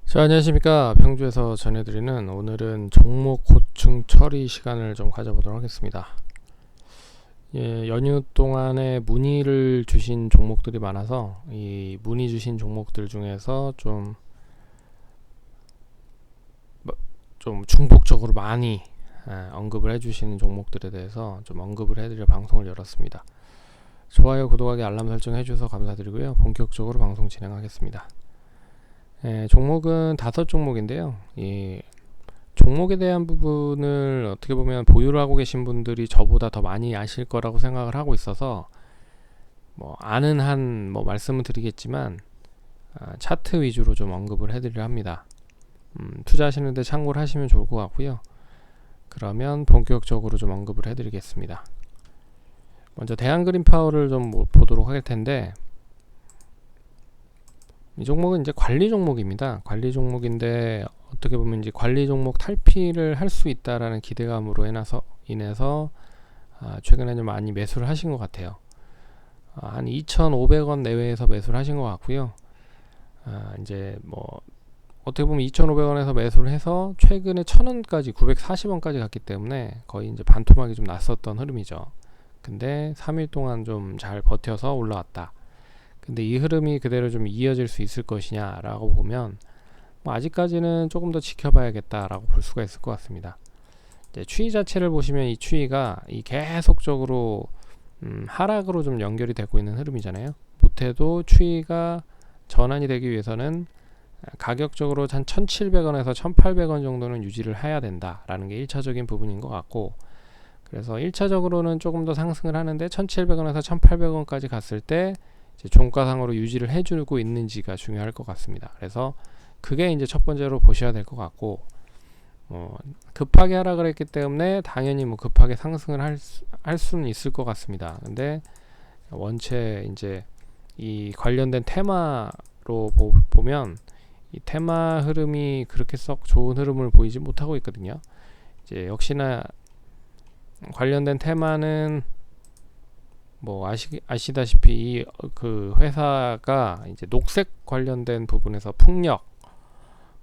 자, 안녕하십니까. 평주에서 전해드리는 오늘은 종목 고충 처리 시간을 좀 가져보도록 하겠습니다. 연휴 동안에 문의를 주신 종목들이 많아서 이 문의 주신 종목들 중에서 좀 중복적으로 많이 언급을 해주시는 종목들에 대해서 좀 언급을 해드려 방송을 열었습니다. 좋아요, 구독하기, 알람 설정 해주셔서 감사드리고요. 본격적으로 방송 진행하겠습니다. 종목은 5종목인데요. 이 종목에 대한 부분을 어떻게 보면 보유를 하고 계신 분들이 저보다 더 많이 아실 거라고 생각을 하고 있어서 아는 한 말씀을 드리겠지만 차트 위주로 좀 언급을 해드리려 합니다. 투자하시는데 참고를 하시면 좋을 것 같고요. 그러면 본격적으로 좀 언급을 해드리겠습니다. 먼저 대한그린파워를 좀 보도록 할 텐데, 이 종목은 이제 관리 종목입니다. 관리 종목인데 어떻게 보면 이제 관리 종목 탈피를 할 수 있다라는 기대감으로 인해서 최근에 좀 많이 매수를 하신 것 같아요. 한 2,500원 내외에서 매수를 하신 것 같고요. 이제 어떻게 보면 2,500원에서 매수를 해서 최근에 1,000원까지 940원까지 갔기 때문에 거의 이제 반토막이 좀 났었던 흐름이죠. 근데 3일 동안 좀 잘 버텨서 올라왔다. 근데 이 흐름이 그대로 좀 이어질 수 있을 것이냐라고 보면 아직까지는 조금 더 지켜봐야겠다라고 볼 수가 있을 것 같습니다. 이제 추이 자체를 보시면 이 추이가 계속적으로 하락으로 좀 연결이 되고 있는 흐름이잖아요. 못해도 추이가 전환이 되기 위해서는 가격적으로 한 1,700원에서 1,800원 정도는 유지를 해야 된다라는 게 1차적인 부분인 것 같고, 그래서 1차적으로는 조금 더 상승을 하는데 1,700원에서 1,800원까지 갔을 때 종가상으로 유지를 해주고 있는지가 중요할 것 같습니다. 그래서 그게 이제 첫 번째로 보셔야 될 것 같고, 급하게 하락을 했기 때문에 당연히 급하게 상승을 할 수는 있을 것 같습니다. 근데 원체 이제 이 관련된 테마로 보면 이 테마 흐름이 그렇게 썩 좋은 흐름을 보이지 못하고 있거든요. 이제 역시나 관련된 테마는 아시다시피 그 회사가 이제 녹색 관련된 부분에서 풍력,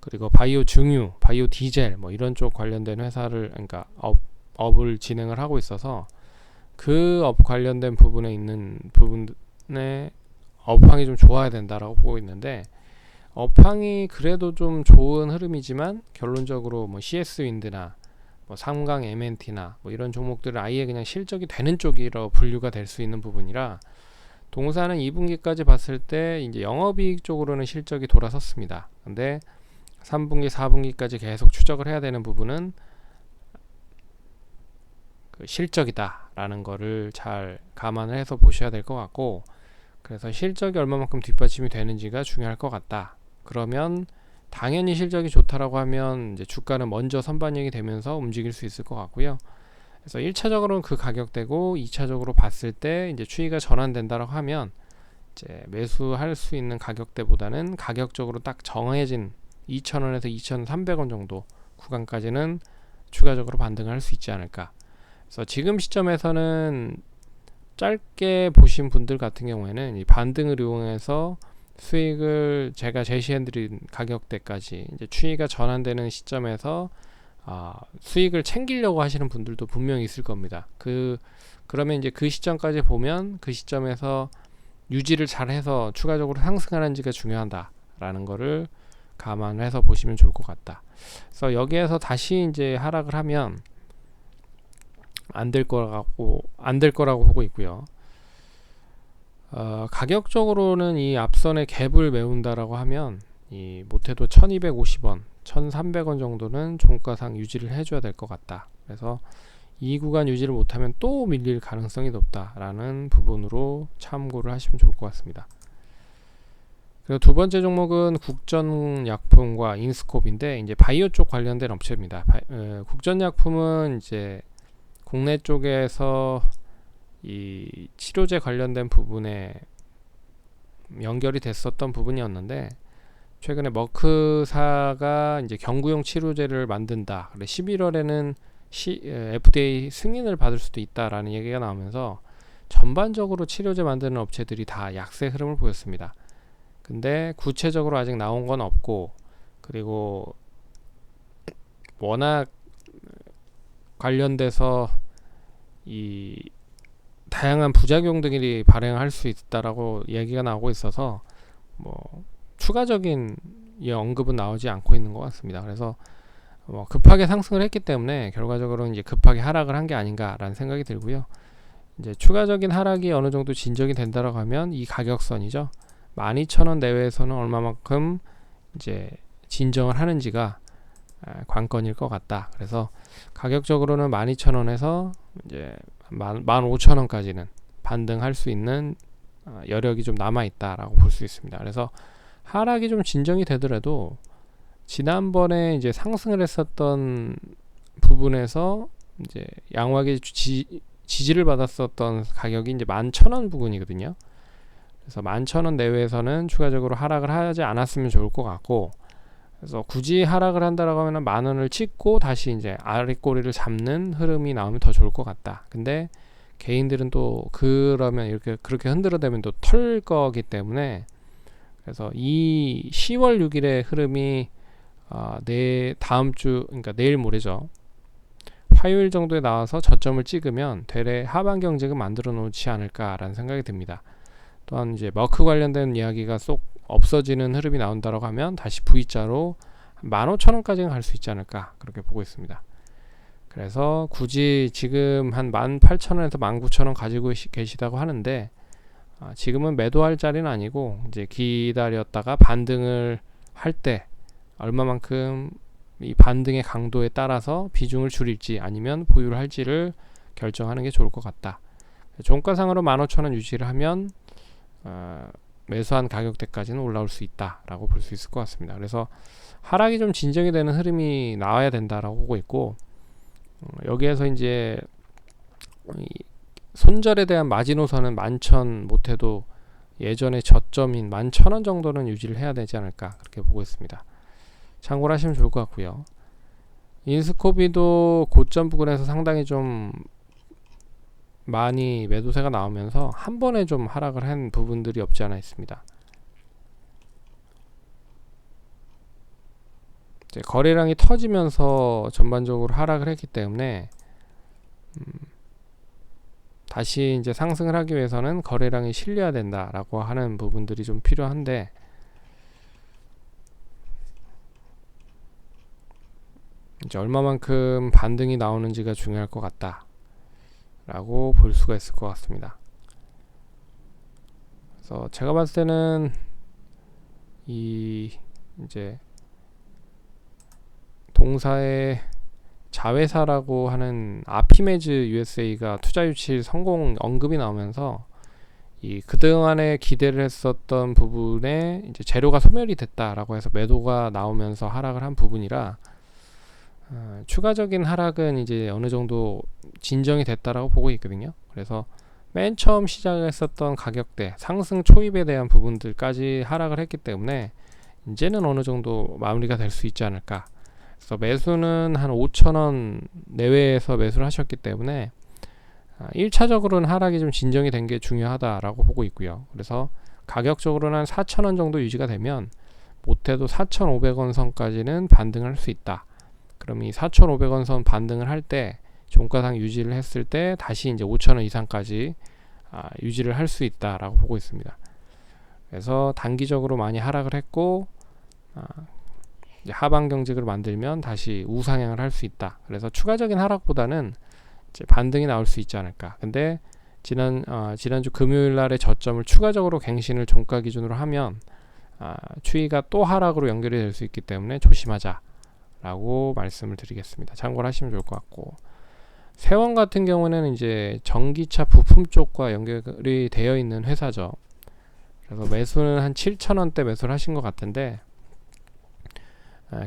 그리고 바이오 증유, 바이오 디젤 이런 쪽 관련된 회사를, 그러니까 업을 진행을 하고 있어서 그 업 관련된 부분에 있는 부분에 업황이 좀 좋아야 된다라고 보고 있는데, 업황이 그래도 좀 좋은 흐름이지만 결론적으로 CS 윈드나 삼강 MNT나 이런 종목들은 아예 그냥 실적이 되는 쪽이라 분류가 될 수 있는 부분이라, 동사는 2분기까지 봤을 때 이제 영업이익 쪽으로는 실적이 돌아섰습니다. 근데 3분기, 4분기까지 계속 추적을 해야 되는 부분은 그 실적이다라는 거를 잘 감안을 해서 보셔야 될 것 같고, 그래서 실적이 얼마만큼 뒷받침이 되는지가 중요할 것 같다. 그러면 당연히 실적이 좋다라고 하면 이제 주가는 먼저 선반영이 되면서 움직일 수 있을 것 같고요. 그래서 1차적으로는 그 가격대고, 2차적으로 봤을 때 이제 추이가 전환된다라고 하면 이제 매수할 수 있는 가격대보다는 가격적으로 딱 정해진 2,000원에서 2,300원 정도 구간까지는 추가적으로 반등할 수 있지 않을까. 그래서 지금 시점에서는 짧게 보신 분들 같은 경우에는 이 반등을 이용해서 수익을 제가 제시해드린 가격대까지 이제 추이가 전환되는 시점에서 수익을 챙기려고 하시는 분들도 분명히 있을 겁니다. 그러면 이제 그 시점까지 보면 그 시점에서 유지를 잘해서 추가적으로 상승하는지가 중요하다라는 거를 감안해서 보시면 좋을 것 같다. 그래서 여기에서 다시 이제 하락을 하면 안 될 거라고 보고 있고요. 가격적으로는 이 앞선의 갭을 메운다라고 하면 못해도 1250원, 1300원 정도는 종가상 유지를 해줘야 될 것 같다. 그래서 이 구간 유지를 못하면 또 밀릴 가능성이 높다라는 부분으로 참고를 하시면 좋을 것 같습니다. 그리고 두 번째 종목은 국전약품과 인스콥인데, 이제 바이오 쪽 관련된 업체입니다. 국전약품은 이제 국내 쪽에서 이 치료제 관련된 부분에 연결이 됐었던 부분이었는데, 최근에 머크사가 이제 경구용 치료제를 만든다. 11월에는 FDA 승인을 받을 수도 있다라는 얘기가 나오면서 전반적으로 치료제 만드는 업체들이 다 약세 흐름을 보였습니다. 근데 구체적으로 아직 나온 건 없고, 그리고 워낙 관련돼서 이 다양한 부작용들이 발생할 수 있다라고 얘기가 나오고 있어서 뭐 추가적인 언급은 나오지 않고 있는 것 같습니다. 그래서 뭐 급하게 상승을 했기 때문에 결과적으로 이제 급하게 하락을 한 게 아닌가라는 생각이 들고요. 이제 추가적인 하락이 어느 정도 진정이 된다라고 하면 이 가격선이죠. 12,000원 내외에서는 얼마만큼 이제 진정을 하는지가 관건일 것 같다. 그래서 가격적으로는 12,000원에서 이제 15,000원까지는 반등할 수 있는 여력이 좀 남아 있다라고 볼 수 있습니다. 그래서 하락이 좀 진정이 되더라도 지난번에 이제 상승을 했었던 부분에서 이제 양호하게 지지를 받았었던 가격이 이제 11,000원 부근이거든요. 그래서 11,000원 내외에서는 추가적으로 하락을 하지 않았으면 좋을 것 같고, 그래서 굳이 하락을 한다라고 하면 10,000원을 찍고 다시 이제 아랫꼬리를 잡는 흐름이 나오면 더 좋을 것 같다. 근데 개인들은 또 그러면 이렇게 그렇게 흔들어대면 또 털 거기 때문에, 그래서 이 10월 6일의 흐름이 다음 주, 그러니까 내일 모레죠. 화요일 정도에 나와서 저점을 찍으면 되레 하반 경직을 만들어 놓지 않을까라는 생각이 듭니다. 또한 이제 머크 관련된 이야기가 쏙 없어지는 흐름이 나온다고 하면 다시 V자로 15,000원까지는 갈 수 있지 않을까, 그렇게 보고 있습니다. 그래서 굳이 지금 한 18,000원에서 19,000원 가지고 계시다고 하는데, 지금은 매도할 자리는 아니고 이제 기다렸다가 반등을 할 때 얼마만큼 이 반등의 강도에 따라서 비중을 줄일지 아니면 보유를 할지를 결정하는 게 좋을 것 같다. 종가상으로 15,000원 유지를 하면 매수한 가격대까지는 올라올 수 있다라고 볼 수 있을 것 같습니다. 그래서 하락이 좀 진정이 되는 흐름이 나와야 된다라고 보고 있고, 여기에서 이제 손절에 대한 마지노선은 11,000 못해도 예전의 저점인 11,000원 정도는 유지를 해야 되지 않을까, 그렇게 보고 있습니다. 참고를 하시면 좋을 것 같고요. 인스코비도 고점 부근에서 상당히 좀 많이 매도세가 나오면서 한 번에 좀 하락을 한 부분들이 없지 않아 있습니다. 이제 거래량이 터지면서 전반적으로 하락을 했기 때문에 다시 이제 상승을 하기 위해서는 거래량이 실려야 된다라고 하는 부분들이 좀 필요한데, 이제 얼마만큼 반등이 나오는지가 중요할 것 같다 라고 볼 수가 있을 것 같습니다. 그래서 제가 봤을 때는 이제 동사의 자회사라고 하는 아피메즈 USA가 투자 유치 성공 언급이 나오면서 이 그동안에 기대를 했었던 부분에 이제 재료가 소멸이 됐다라고 해서 매도가 나오면서 하락을 한 부분이라, 추가적인 하락은 이제 어느 정도 진정이 됐다라고 보고 있거든요. 그래서 맨 처음 시작했었던 가격대 상승 초입에 대한 부분들까지 하락을 했기 때문에 이제는 어느 정도 마무리가 될 수 있지 않을까. 그래서 매수는 한 5,000원 내외에서 매수를 하셨기 때문에 1차적으로는 하락이 좀 진정이 된 게 중요하다라고 보고 있고요. 그래서 가격적으로는 한 4,000원 정도 유지가 되면 못해도 4,500원 선까지는 반등을 할 수 있다. 그럼 이 4,500원 선 반등을 할 때 종가상 유지를 했을 때 다시 이제 5,000원 이상까지 유지를 할 수 있다라고 보고 있습니다. 그래서 단기적으로 많이 하락을 했고 이제 하방 경직을 만들면 다시 우상향을 할 수 있다. 그래서 추가적인 하락보다는 이제 반등이 나올 수 있지 않을까. 근데 지난주 금요일 날의 저점을 추가적으로 갱신을 종가 기준으로 하면 추이가 또 하락으로 연결이 될 수 있기 때문에 조심하자 라고 말씀을 드리겠습니다. 참고를 하시면 좋을 것 같고, 세원 같은 경우는 이제 전기차 부품 쪽과 연결이 되어 있는 회사죠. 그래서 매수는 한 7,000원대 매수를 하신 것 같은데,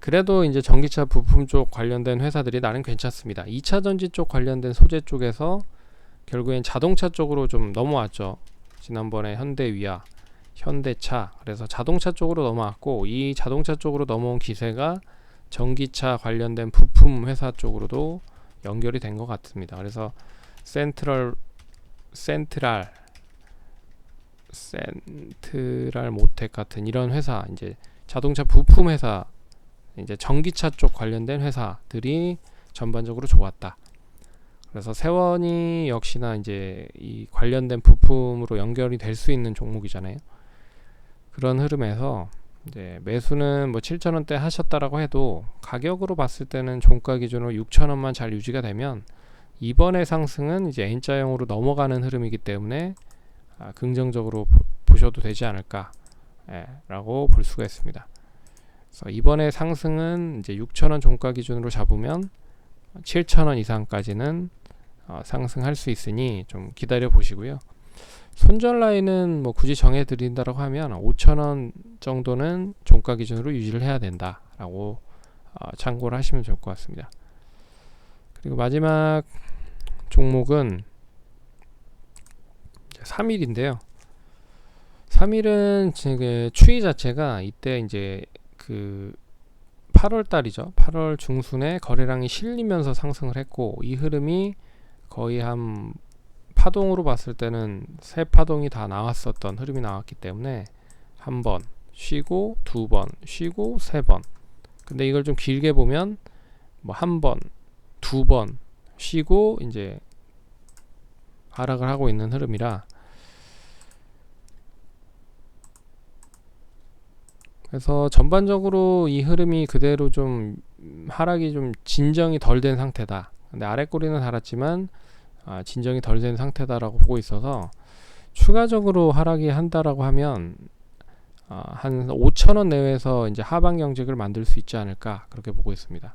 그래도 이제 전기차 부품 쪽 관련된 회사들이 나는 괜찮습니다. 2차 전지 쪽 관련된 소재 쪽에서 결국엔 자동차 쪽으로 좀 넘어왔죠. 지난번에 현대위아, 현대차, 그래서 자동차 쪽으로 넘어왔고, 이 자동차 쪽으로 넘어온 기세가 전기차 관련된 부품 회사 쪽으로도 연결이 된 것 같습니다. 그래서 센트럴 모텍 같은 이런 회사, 이제 자동차 부품 회사 이제 전기차 쪽 관련된 회사들이 전반적으로 좋았다. 그래서 세원이 역시나 이제 이 관련된 부품으로 연결이 될 수 있는 종목이잖아요. 그런 흐름에서 이제 매수는 뭐 7,000원대 하셨다라고 해도 가격으로 봤을 때는 종가 기준으로 6,000원만 잘 유지가 되면 이번의 상승은 이제 N자형으로 넘어가는 흐름이기 때문에 긍정적으로 보셔도 되지 않을까 라고 볼 수가 있습니다. 그래서 이번에 상승은 이제 6,000원 종가 기준으로 잡으면 7,000원 이상까지는 상승할 수 있으니 좀 기다려 보시고요. 손절 라인은 뭐 굳이 정해 드린다라고 하면 5,000원 정도는 종가 기준으로 유지를 해야 된다라고 참고를 하시면 좋을 것 같습니다. 그리고 마지막 종목은 3일인데요. 3일은 지금 추이 자체가 이때 이제 그 8월 달이죠. 8월 중순에 거래량이 실리면서 상승을 했고, 이 흐름이 거의 한 파동으로 봤을 때는 세 파동이 다 나왔었던 흐름이 나왔기 때문에 한 번 쉬고 두 번 쉬고 세 번. 근데 이걸 좀 길게 보면 뭐 한 번, 두 번 쉬고 이제 하락을 하고 있는 흐름이라, 그래서 전반적으로 이 흐름이 그대로 좀 하락이 좀 진정이 덜 된 상태다. 근데 아래 꼬리는 달았지만 진정이 덜 된 상태다라고 보고 있어서 추가적으로 하락이 한다라고 하면 한 5,000원 내외에서 이제 하방 경직을 만들 수 있지 않을까, 그렇게 보고 있습니다.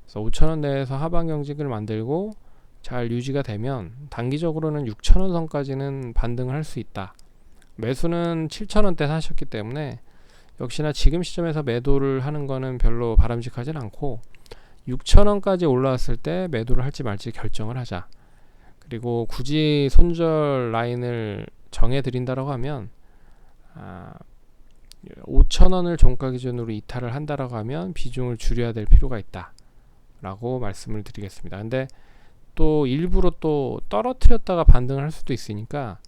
그래서 5,000원 내에서 하방 경직을 만들고 잘 유지가 되면 단기적으로는 6,000원 선까지는 반등을 할 수 있다. 매수는 7,000원대 사셨기 때문에 역시나 지금 시점에서 매도를 하는 거는 별로 바람직하진 않고 6,000원까지 올라왔을 때 매도를 할지 말지 결정을 하자. 그리고 굳이 손절 라인을 정해 드린다라고 하면 5,000원을 종가 기준으로 이탈을 한다라고 하면 비중을 줄여야 될 필요가 있다 라고 말씀을 드리겠습니다. 근데 또 일부러 또 떨어뜨렸다가 반등을 할 수도 있으니까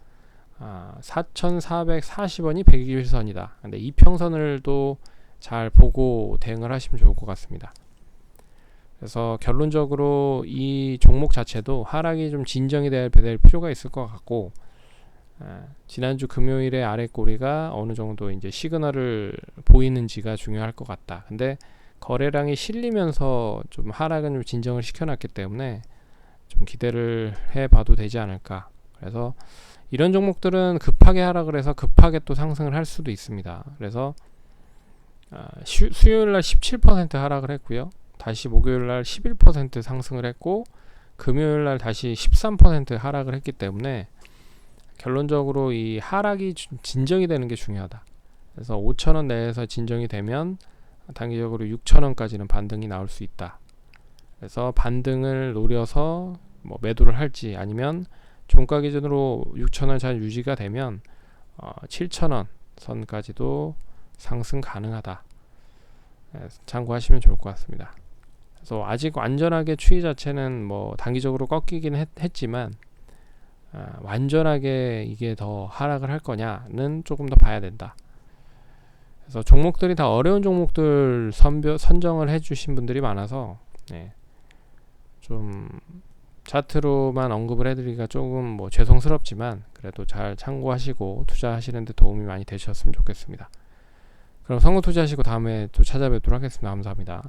4,440원이 121선이다. 근데 이평선을 또 잘 보고 대응을 하시면 좋을 것 같습니다. 그래서 결론적으로 이 종목 자체도 하락이 좀 진정이 될 필요가 있을 것 같고, 지난주 금요일에 아래 꼬리가 어느 정도 이제 시그널을 보이는지가 중요할 것 같다. 근데 거래량이 실리면서 좀 하락은 좀 진정을 시켜놨기 때문에 좀 기대를 해봐도 되지 않을까. 그래서 이런 종목들은 급하게 하락을 해서 급하게 또 상승을 할 수도 있습니다. 그래서 수요일날 17% 하락을 했고요. 다시 목요일날 11% 상승을 했고, 금요일날 다시 13% 하락을 했기 때문에 결론적으로 이 하락이 진정이 되는 게 중요하다. 그래서 5,000원 내에서 진정이 되면 단기적으로 6,000원까지는 반등이 나올 수 있다. 그래서 반등을 노려서 뭐 매도를 할지, 아니면 종가 기준으로 6,000원 잘 유지가 되면 7,000원 선까지도 상승 가능하다. 참고하시면 좋을 것 같습니다. 그래서 아직 완전하게 추이 자체는 뭐 단기적으로 꺾이긴 했지만 완전하게 이게 더 하락을 할 거냐는 조금 더 봐야 된다. 그래서 종목들이 다 어려운 종목들 선정을 해주신 분들이 많아서 좀 차트로만 언급을 해드리기가 조금 뭐 죄송스럽지만 그래도 잘 참고하시고 투자하시는데 도움이 많이 되셨으면 좋겠습니다. 그럼 성공 투자하시고 다음에 또 찾아뵙도록 하겠습니다. 감사합니다.